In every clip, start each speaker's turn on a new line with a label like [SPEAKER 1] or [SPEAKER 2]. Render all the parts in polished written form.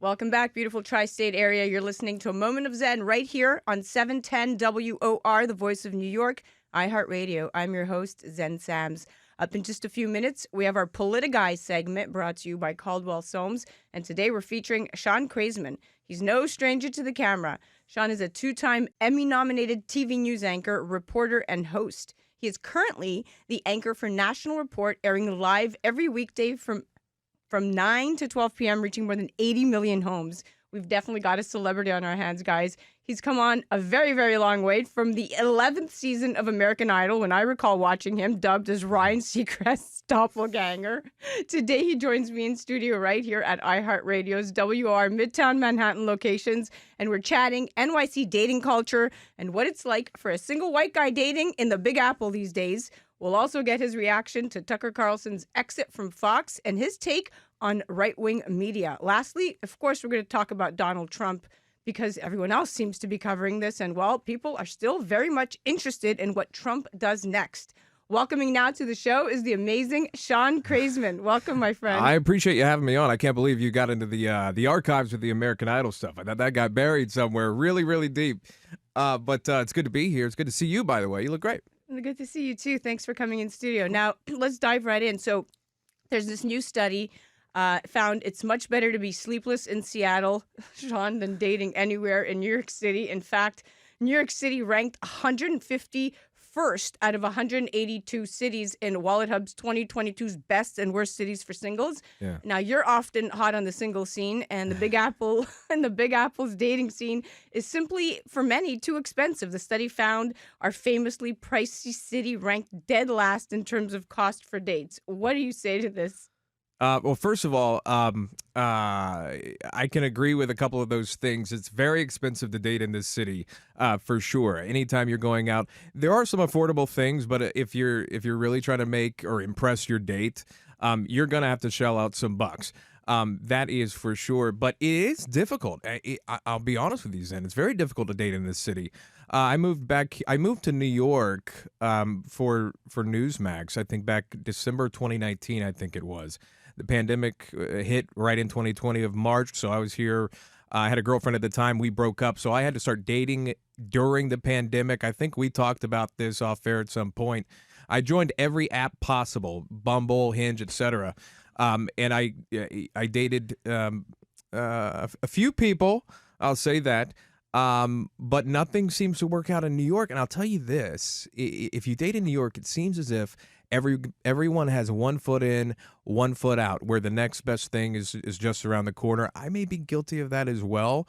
[SPEAKER 1] Welcome back, beautiful tri-state area. You're listening to A Moment of Zen right here on 710 WOR, the voice of New York, iHeartRadio. I'm your host, Zen Sams. Up in just a few minutes, we have our PoliticGuy segment brought to you by Caldwell Soames. And today we're featuring Shaun Kraisman. He's no stranger to the camera. Shaun is a two-time Emmy-nominated TV news anchor, reporter, and host. He is currently the anchor for National Report, airing live every weekday from 9 to 12 p.m., reaching more than 80 million homes. We've definitely got a celebrity on our hands, guys. He's come on a very, very long way from the 11th season of American Idol, when I recall watching him, dubbed as Ryan Seacrest's doppelganger. Today, he joins me in studio right here at iHeartRadio's WR Midtown Manhattan locations, and we're chatting NYC dating culture and what it's like for a single white guy dating in the Big Apple these days. We'll also get his reaction to Tucker Carlson's exit from Fox and his take on right-wing media. Lastly, of course, we're going to talk about Donald Trump because everyone else seems to be covering this. And, well, people are still very much interested in what Trump does next. Welcoming now to the show is the amazing Shaun Kraisman. Welcome, my friend.
[SPEAKER 2] I appreciate you having me on. I can't believe you got into the archives with the American Idol stuff. I thought that got buried somewhere really, really deep. But it's good to be here. It's good to see you, by the way. You look great.
[SPEAKER 1] Good to see you, too. Thanks for coming in studio. Now, let's dive right in. So there's this new study found it's much better to be sleepless in Seattle, Shaun, than dating anywhere in New York City. In fact, New York City ranked 151st out of 182 cities in Wallet Hub's 2022's best and worst cities for singles.
[SPEAKER 2] Yeah.
[SPEAKER 1] Now, you're often hot on the single scene, and the Big Apple and the Big Apple's dating scene is simply, for many, too expensive. The study found our famously pricey city ranked dead last in terms of cost for dates. What do you say to this?
[SPEAKER 2] Well, first of all, I can agree with a couple of those things. It's very expensive to date in this city, for sure. Anytime you're going out, there are some affordable things, but if you're really trying to make or impress your date, you're gonna have to shell out some bucks. That is for sure. But it is difficult. I'll be honest with you, Zen. It's very difficult to date in this city. I moved to New York for Newsmax. I think back December 2019. I think it was. The pandemic hit right in 2020 of March, so I was here. I had a girlfriend at the time. We broke up, so I had to start dating during the pandemic. I think we talked about this off air at some point. I joined every app possible, Bumble, Hinge, etc. And I dated a few people, I'll say that, but nothing seems to work out in New York. And I'll tell you this, if you date in New York, it seems as if everyone has 1 foot in, 1 foot out, where the next best thing is just around the corner. I may be guilty of that as well,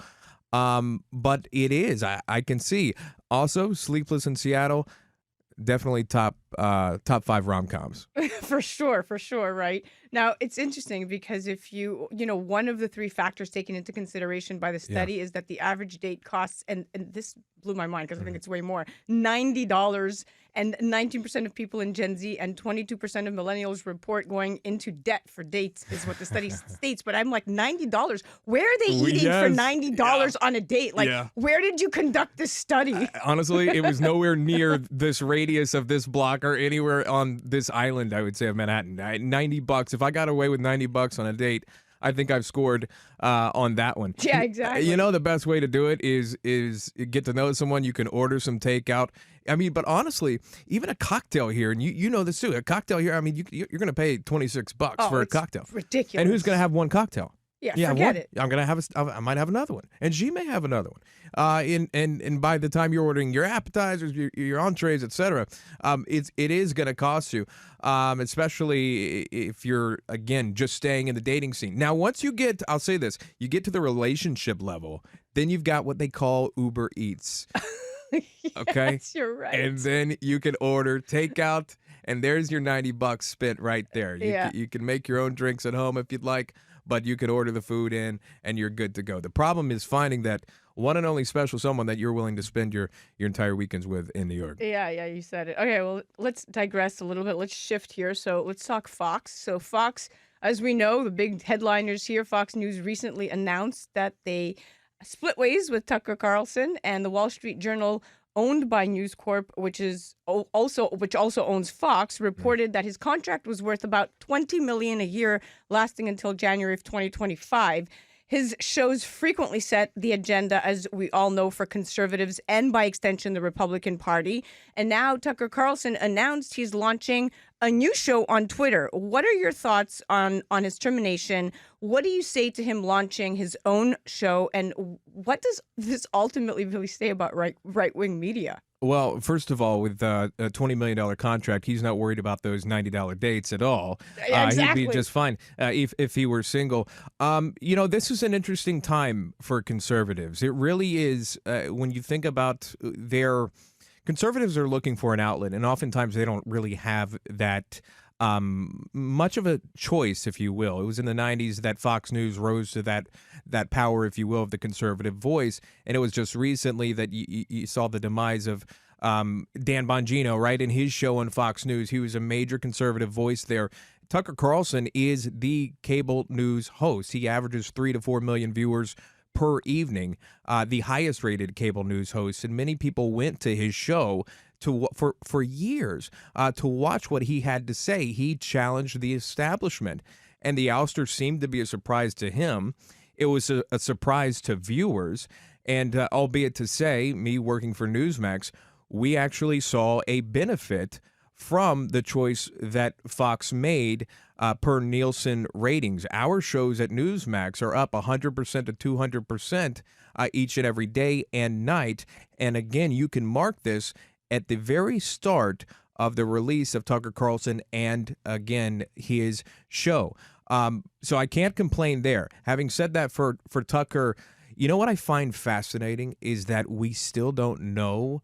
[SPEAKER 2] but it is. I can see. Also, Sleepless in Seattle, definitely top 5 rom-coms.
[SPEAKER 1] For sure, right? Now, it's interesting because if one of the 3 factors taken into consideration by the study is that the average date costs, and this blew my mind because I think it's way more, $90, and 19% of people in Gen Z and 22% of millennials report going into debt for dates is what the study states. But I'm like, $90? Where are they eating for $90 on a date? Like, where did you conduct this study?
[SPEAKER 2] Honestly, it was nowhere near this radius of this block or anywhere on this island, I would say, of Manhattan. $90. If I got away with $90 on a date, I think I've scored on that one.
[SPEAKER 1] Yeah, exactly.
[SPEAKER 2] You know, the best way to do it is get to know someone. You can order some takeout. I mean, but honestly, even a cocktail here, and you know this too, a cocktail here, I mean, you're going to pay $26 for a cocktail.
[SPEAKER 1] Ridiculous.
[SPEAKER 2] And who's going to have one cocktail?
[SPEAKER 1] Yeah, forget it.
[SPEAKER 2] I'm gonna have I might have another one, and she may have another one. And by the time you're ordering your appetizers, your entrees, etc., it is gonna cost you, especially if you're again just staying in the dating scene. Now, once you get, I'll say this, you get to the relationship level, then you've got what they call Uber Eats. Okay,
[SPEAKER 1] yes, you're right.
[SPEAKER 2] And then you can order takeout, and there's your $90 spent right there. You can make your own drinks at home if you'd like, but you can order the food in and you're good to go. The problem is finding that one and only special someone that you're willing to spend your entire weekends with in New York.
[SPEAKER 1] Yeah, you said it. Okay, well, let's digress a little bit. Let's shift here. So let's talk Fox. So Fox, as we know, the big headliners here, Fox News recently announced that they split ways with Tucker Carlson, and the Wall Street Journal, owned by News Corp, which also owns Fox, reported that his contract was worth about $20 million a year, lasting until January of 2025. His shows frequently set the agenda, as we all know, for conservatives and by extension, the Republican Party. And now Tucker Carlson announced he's launching a new show on Twitter. What are your thoughts on his termination? What do you say to him launching his own show? And what does this ultimately really say about right-wing media?
[SPEAKER 2] Well, first of all, with a $20 million contract, he's not worried about those $90 dates at all.
[SPEAKER 1] Exactly.
[SPEAKER 2] He'd be just fine if he were single. This is an interesting time for conservatives. It really is. When you think about conservatives are looking for an outlet, and oftentimes they don't really have that much of a choice, if you will. It was in the 90s that Fox News rose to that power, if you will, of the conservative voice. And it was just recently that you saw the demise of Dan Bongino, right? In his show on Fox News, he was a major conservative voice there. Tucker Carlson is the cable news host. He averages 3 to 4 million viewers per evening, the highest rated cable news host. And many people went to his show for years to watch what he had to say. He challenged the establishment, and the ouster seemed to be a surprise to him. It was a surprise to viewers, and albeit to say, me working for Newsmax, we actually saw a benefit from the choice that Fox made per Nielsen ratings. Our shows at Newsmax are up 100% to 200% each and every day and night. And again, you can mark this at the very start of the release of Tucker Carlson and, again, his show. So I can't complain there. Having said that, for Tucker, you know what I find fascinating is that we still don't know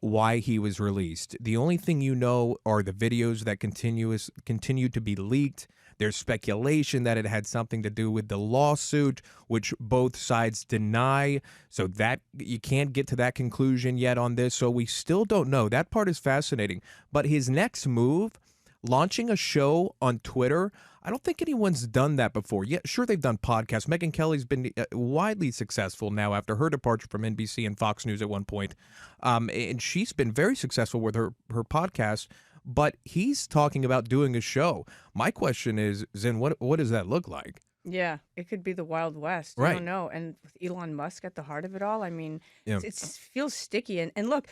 [SPEAKER 2] why he was released. The only thing you know are the videos that continue to be leaked. There's speculation that it had something to do with the lawsuit, which both sides deny. So that you can't get to that conclusion yet on this. So we still don't know. That part is fascinating. But his next move, launching a show on Twitter, I don't think anyone's done that before. Yeah, sure, they've done podcasts. Megyn Kelly's been widely successful now after her departure from NBC and Fox News at one point. And she's been very successful with her podcast. But he's talking about doing a show. My question is, Zen, what does that look like?
[SPEAKER 1] Yeah, it could be the Wild West.
[SPEAKER 2] Right.
[SPEAKER 1] I don't know. And with Elon Musk at the heart of it all, I mean,
[SPEAKER 2] Yeah.
[SPEAKER 1] it feels sticky. And look,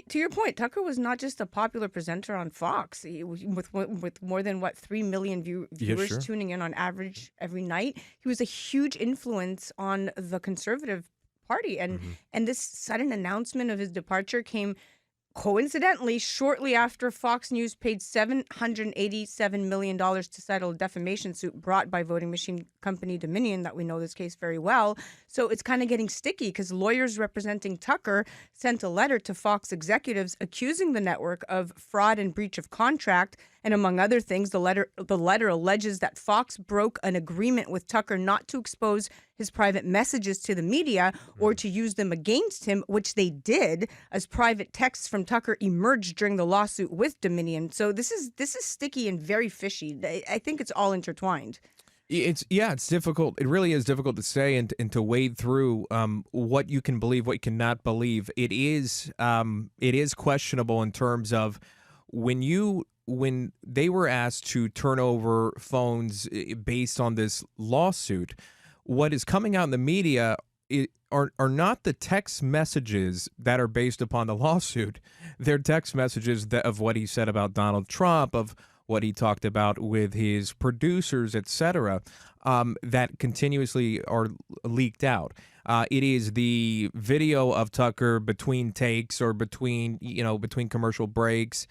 [SPEAKER 1] to your point, Tucker was not just a popular presenter on Fox. With more than, 3 million viewers
[SPEAKER 2] sure.
[SPEAKER 1] tuning in on average every night. He was a huge influence on the conservative party. And this sudden announcement of his departure came coincidentally shortly after Fox News paid $787 million to settle a defamation suit brought by voting machine company Dominion, that we know this case very well. So it's kind of getting sticky because lawyers representing Tucker sent a letter to Fox executives accusing the network of fraud and breach of contract. And among other things, the letter alleges that Fox broke an agreement with Tucker not to expose his private messages to the media or to use them against him, which they did, as private texts from Tucker emerged during the lawsuit with Dominion. So this is sticky and very fishy. I think it's all intertwined.
[SPEAKER 2] It's difficult. It really is difficult to say and to wade through what you can believe, what you cannot believe. It is questionable in terms of when they were asked to turn over phones based on this lawsuit. What is coming out in the media are not the text messages that are based upon the lawsuit. They're text messages of what he said about Donald Trump, of what he talked about with his producers, etc., that continuously are leaked out. It is the video of Tucker between takes or between commercial breaks,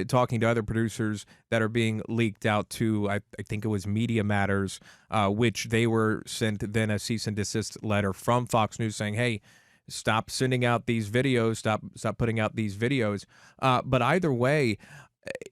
[SPEAKER 2] talking to other producers that are being leaked out to, I think it was Media Matters, which they were sent then a cease and desist letter from Fox News saying, hey, stop sending out these videos, stop putting out these videos. But either way,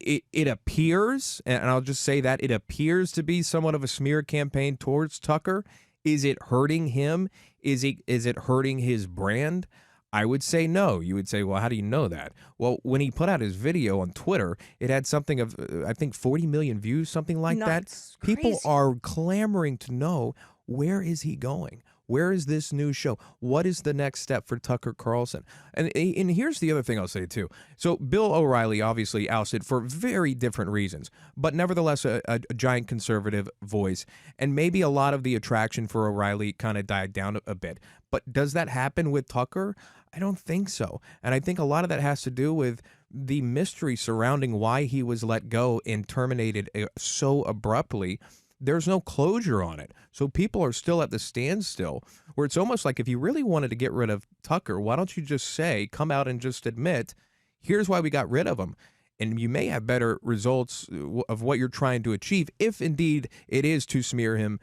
[SPEAKER 2] it appears, and I'll just say that, it appears to be somewhat of a smear campaign towards Tucker. Is it hurting him? Is it hurting his brand? I would say no. You would say, well, how do you know that? Well, when he put out his video on Twitter, it had something of, I think, 40 million views, something like that.
[SPEAKER 1] Nuts.
[SPEAKER 2] People
[SPEAKER 1] Crazy.
[SPEAKER 2] are clamoring to know, where is he going? Where is this new show? What is the next step for Tucker Carlson? And here's the other thing I'll say too. So Bill O'Reilly obviously ousted for very different reasons, but nevertheless a giant conservative voice. And maybe a lot of the attraction for O'Reilly kind of died down a bit. But does that happen with Tucker? I don't think so. And I think a lot of that has to do with the mystery surrounding why he was let go and terminated so abruptly. There's no closure on it. So people are still at the standstill, where it's almost like if you really wanted to get rid of Tucker, why don't you just come out and just admit, here's why we got rid of him. And you may have better results of what you're trying to achieve. If indeed it is to smear him,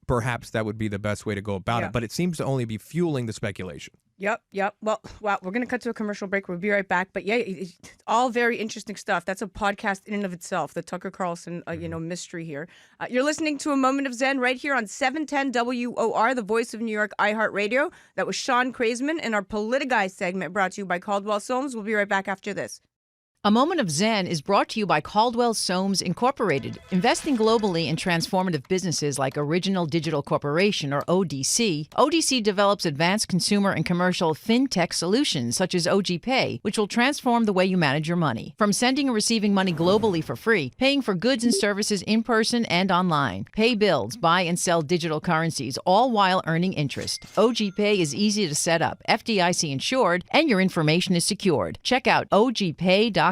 [SPEAKER 2] perhaps that would be the best way to go about it. But it seems to only be fueling the speculation.
[SPEAKER 1] Yep. Well, wow, we're going to cut to a commercial break. We'll be right back. But yeah, it's all very interesting stuff. That's a podcast in and of itself, the Tucker Carlson, mystery here. You're listening to A Moment of Zen right here on 710 WOR, the voice of New York, iHeartRadio. That was Shaun Kraisman in our PoliticGuy segment brought to you by Caldwell Soames. We'll be right back after this.
[SPEAKER 3] A Moment of Zen is brought to you by Caldwell Soames Incorporated, investing globally in transformative businesses like Original Digital Corporation, or ODC. ODC develops advanced consumer and commercial fintech solutions such as OG Pay, which will transform the way you manage your money. From sending and receiving money globally for free, paying for goods and services in person and online, pay bills, buy and sell digital currencies, all while earning interest. OG Pay is easy to set up, FDIC insured, and your information is secured. Check out ogpay.com.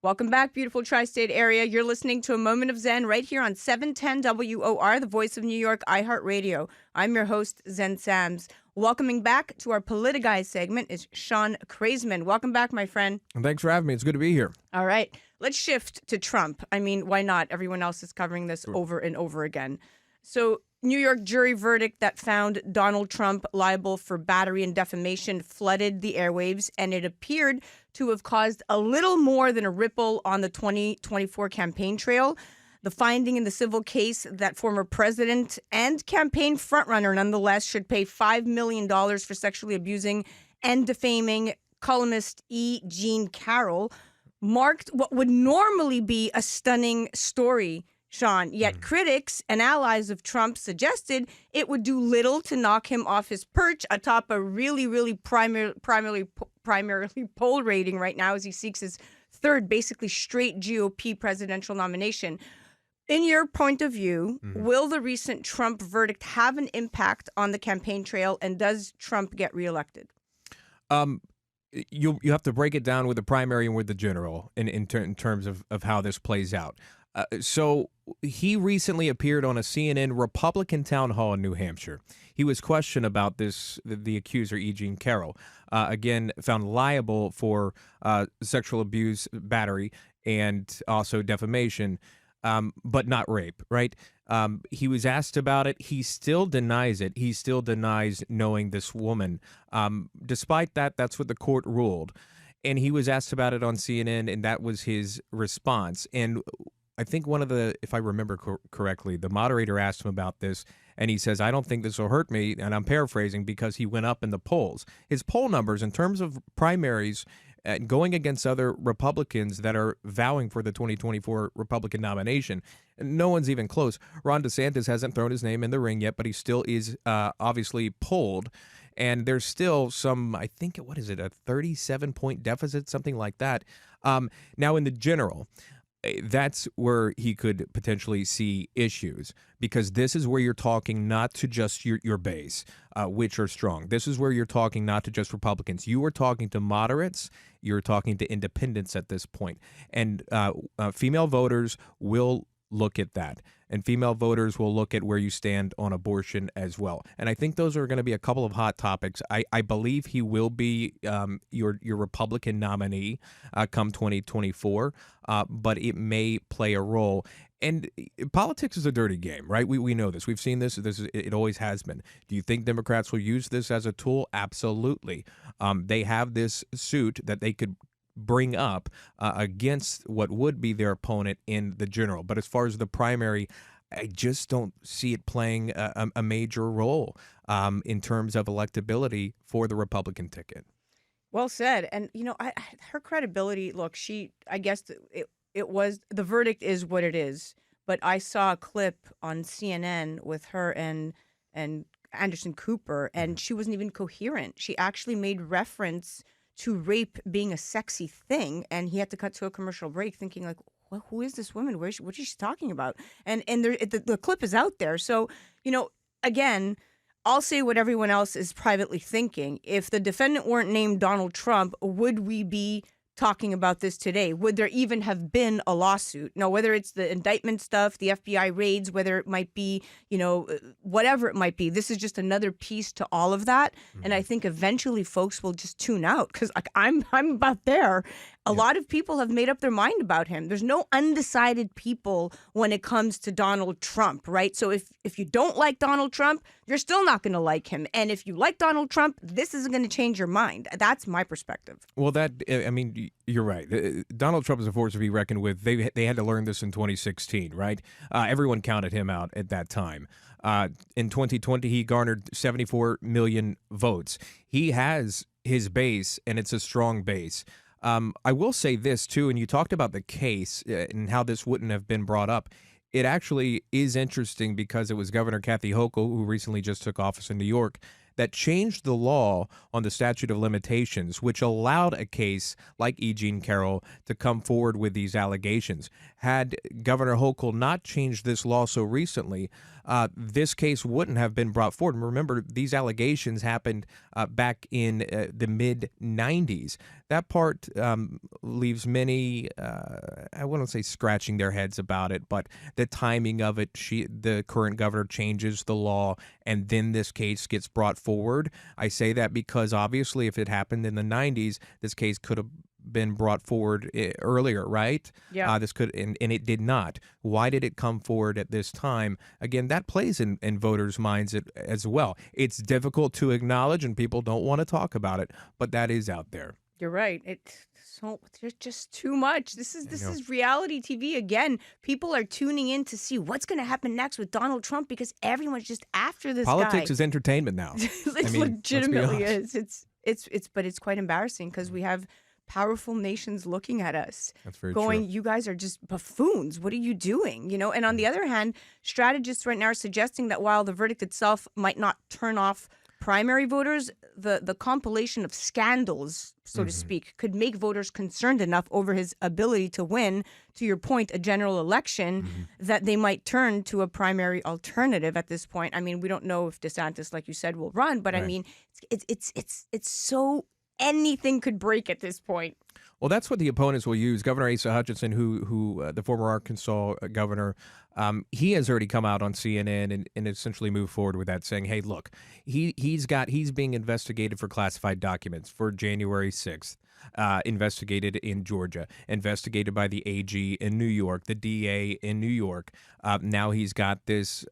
[SPEAKER 1] Welcome back, beautiful tri-state area. You're listening to A Moment of Zen right here on 710 WOR, the voice of New York, iHeartRadio. I'm your host, Zen Sams. Welcoming back to our PoliticGuy segment is Shaun Kraisman. Welcome back, my friend.
[SPEAKER 2] And thanks for having me. It's good to be here.
[SPEAKER 1] All right. Let's shift to Trump. I mean, why not? Everyone else is covering this over and over again. So, New York jury verdict that found Donald Trump liable for battery and defamation flooded the airwaves, and it appeared to have caused a little more than a ripple on the 2024 campaign trail. The finding in the civil case that former president and campaign frontrunner nonetheless should pay $5 million for sexually abusing and defaming columnist E. Jean Carroll marked what would normally be a stunning story, Shaun. Yet critics and allies of Trump suggested it would do little to knock him off his perch atop a really primarily poll rating right now as he seeks his third, basically straight GOP presidential nomination. In your point of view, will the recent Trump verdict have an impact on the campaign trail, and does Trump get reelected?
[SPEAKER 2] You have to break it down with the primary and with the general in terms of how this plays out. So he recently appeared on a CNN Republican town hall in New Hampshire. He was questioned about this, the accuser, E. Jean Carroll, again, found liable for sexual abuse, battery, and also defamation, but not rape, right? He was asked about it. He still denies it. He still denies knowing this woman. Despite that, that's what the court ruled. And he was asked about it on CNN, and that was his response. And I think one of the, if I remember correctly, the moderator asked him about this, and he says, I don't think this will hurt me, and I'm paraphrasing, because he went up in the polls. His poll numbers in terms of primaries going against other Republicans that are vowing for the 2024 Republican nomination, no one's even close. Ron DeSantis hasn't thrown his name in the ring yet, but he still is obviously polled. And there's still some, I think, what is it, a 37-point deficit, something like that. Now, in the general, that's where he could potentially see issues, because this is where you're talking not to just your base, which are strong. This is where you're talking not to just Republicans. You are talking to moderates. You're talking to independents at this point. And female voters will look at that. And female voters will look at where you stand on abortion as well. And I think those are going to be a couple of hot topics. I believe he will be your Republican nominee come 2024, but it may play a role. And politics is a dirty game, right? We know this. We've seen this. It always has been. Do you think Democrats will use this as a tool? Absolutely. They have this suit that they could bring up against what would be their opponent in the general. But as far as the primary, I just don't see it playing a major role in terms of electability for the Republican ticket.
[SPEAKER 1] Well said. And, her credibility, look, I guess it was, the verdict is what it is. But I saw a clip on CNN with her and and Anderson Cooper, and she wasn't even coherent. She actually made reference to rape being a sexy thing, and he had to cut to a commercial break, thinking like, well, who is this woman? What is she talking about? And the clip is out there. So, again, I'll say what everyone else is privately thinking. If the defendant weren't named Donald Trump, would we be talking about this today? Would there even have been a lawsuit? No, whether it's the indictment stuff, the FBI raids, whether it might be, whatever it might be, this is just another piece to all of that. And I think eventually folks will just tune out because I'm about there. A lot of people have made up their mind about him. There's no undecided people when it comes to Donald Trump, right? So if you don't like Donald Trump, you're still not going to like him. And if you like Donald Trump, this isn't going to change your mind. That's my perspective.
[SPEAKER 2] Well, you're right. Donald Trump is a force to be reckoned with. They had to learn this in 2016, right? Everyone counted him out at that time. In 2020, he garnered 74 million votes. He has his base, and it's a strong base. I will say this, too, and you talked about the case and how this wouldn't have been brought up. It actually is interesting because it was Governor Kathy Hochul, who recently just took office in New York, that changed the law on the statute of limitations, which allowed a case like E. Jean Carroll to come forward with these allegations. Had Governor Hochul not changed this law so recently, this case wouldn't have been brought forward. And remember, these allegations happened back in the mid-'90s. That part leaves many, I wouldn't say scratching their heads about it, but the timing of it, the current governor changes the law, and then this case gets brought forward. I say that because obviously if it happened in the 90s, this case could have been brought forward earlier, right?
[SPEAKER 1] Yeah.
[SPEAKER 2] This could, and it did not. Why did it come forward at this time? Again, that plays in voters' minds as well. It's difficult to acknowledge, and people don't want to talk about it, but that is out there.
[SPEAKER 1] You're right. There's just too much. This is reality TV again. People are tuning in to see what's going to happen next with Donald Trump because everyone's just after this
[SPEAKER 2] Politics
[SPEAKER 1] guy.
[SPEAKER 2] is entertainment now.
[SPEAKER 1] It legitimately is. But it's quite embarrassing because we have powerful nations looking at us.
[SPEAKER 2] That's very
[SPEAKER 1] going,
[SPEAKER 2] true.
[SPEAKER 1] you guys are just buffoons. What are you doing? And on the other hand, strategists right now are suggesting that while the verdict itself might not turn off primary voters, the compilation of scandals, so to speak, could make voters concerned enough over his ability to win, to your point, a general election, that they might turn to a primary alternative at this point. I mean, we don't know if DeSantis, like you said, will run, but
[SPEAKER 2] Right.
[SPEAKER 1] I mean, it's so anything could break at this point.
[SPEAKER 2] Well, that's what the opponents will use. Governor Asa Hutchinson, who the former Arkansas governor, he has already come out on CNN and essentially moved forward with that, saying, "Hey, look, he's being investigated for classified documents for January 6th." Investigated in Georgia, investigated by the AG in New York, the DA in New York. Now he's got this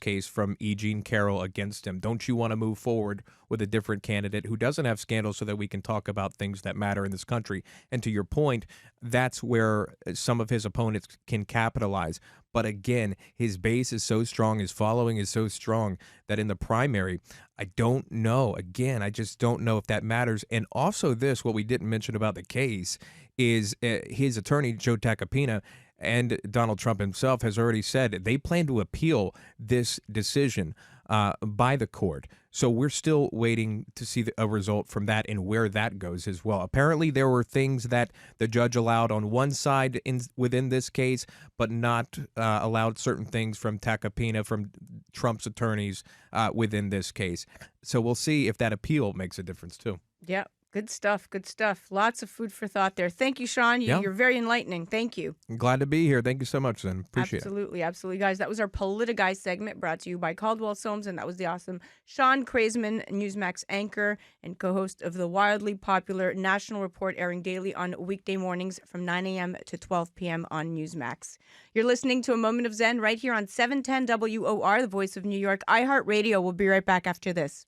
[SPEAKER 2] case from E. Jean Carroll against him. Don't you want to move forward with a different candidate who doesn't have scandals so that we can talk about things that matter in this country? And to your point, that's where some of his opponents can capitalize. But again, his base is so strong, his following is so strong that in the primary, I don't know. Again, I just don't know if that matters. And also what we didn't mention about the case is his attorney, Joe Tacopina, and Donald Trump himself has already said they plan to appeal this decision by the court. So we're still waiting to see a result from that and where that goes as well. Apparently, there were things that the judge allowed on one side within this case, but not allowed certain things from Tacopina, from Trump's attorneys within this case. So we'll see if that appeal makes a difference too.
[SPEAKER 1] Yeah. Good stuff. Good stuff. Lots of food for thought there. Thank you, Shaun. You're very enlightening. Thank you.
[SPEAKER 2] I'm glad to be here. Thank you so much, Zen. Appreciate it.
[SPEAKER 1] Absolutely. Guys, that was our PoliticGuy segment brought to you by Caldwell Soames, and that was the awesome Shaun Kraisman, Newsmax anchor and co-host of the wildly popular National Report, airing daily on weekday mornings from 9 a.m. to 12 p.m. on Newsmax. You're listening to A Moment of Zen right here on 710 WOR, the voice of New York. iHeartRadio. Will be right back after this.